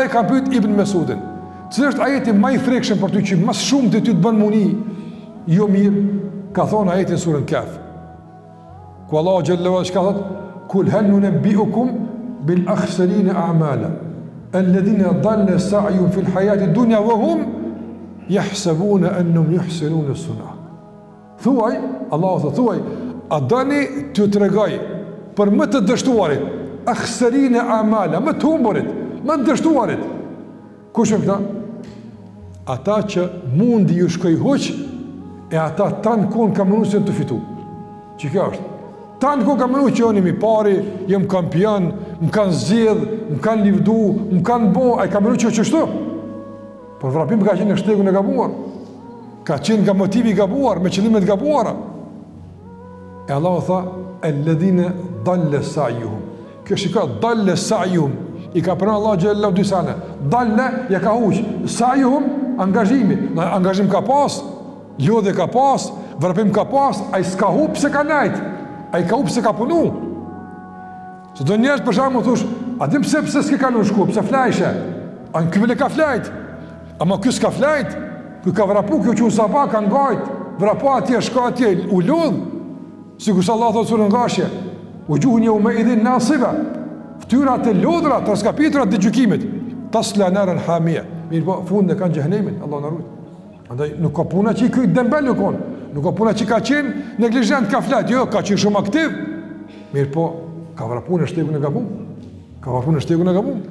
pastaj ka pyet Ibn Mesudin, cili është ajeti më i frikshëm për ty që më shumë të ty të bën muni, jo mirë, ka thonë ajetin surën Kaf. Ku Allahu xhallahu ala shka thot, kul hal nunabbiukum bil akhsarina a'mala alladhina dhalla sa'yuhum fil hayati dunya wa hum yahsabuna annahum yuhsinuna sun'a. Thuaj, Allahu thot, thuaj, a dani t'ju tregoj për më të dështuarit, akhsarina a'mala, më të humburit, më të dështuarit. Kush janë këta? Ata që mundi ju shkoj huq, e ata tanë konë ka mënu se të fitu. Që kjo është? Tanë konë ka mënu që joni mi pari, jem kampion, më kanë zjedh, më kanë livdu, më kanë bo, a i ka mënu që qështu? Por vrapim ka qenë në shtegu në gabuar. Ka qenë nga motivi gabuar, me qëllimet gabuara. E Allah o tha, e ledhine dalle sa'juhum. Kjo shika, dalle sa'juhum. I ka përna Allah gjellau dy sane. Dalle, ja ka huq. Sa'juhum, angazhimi. Angazhim ka pas, lodhe ka pas, vrapim ka pas, a i s'ka hup se ka najt, a i ka hup se ka punu. Se do njerës për shamë më thush, a dim pse s'ke ka në shku, pse flajshe, a në këmile ka flajt, ama kjo s'ka flajt, kjo ka vrapu, kjo që unë saba ka ngajt, vrapu atje, shka atje, u lodh, si kusë Allah thotë surë ngashje, u gjuhu një u me idhin nasive, ftyrat e lodhra, transkapitrat dhe gjukimit, tasla nërën hamie, mirë po fund në kanë gjëhnemin, Allah në rujtë. Andaj nuk ka puna që i këjtë dembel nuk ka puna që ka qenë neglijent, ka flet, jo, ka qenë shumë aktiv. Mirë po, ka vrapu në shtegu në gabum.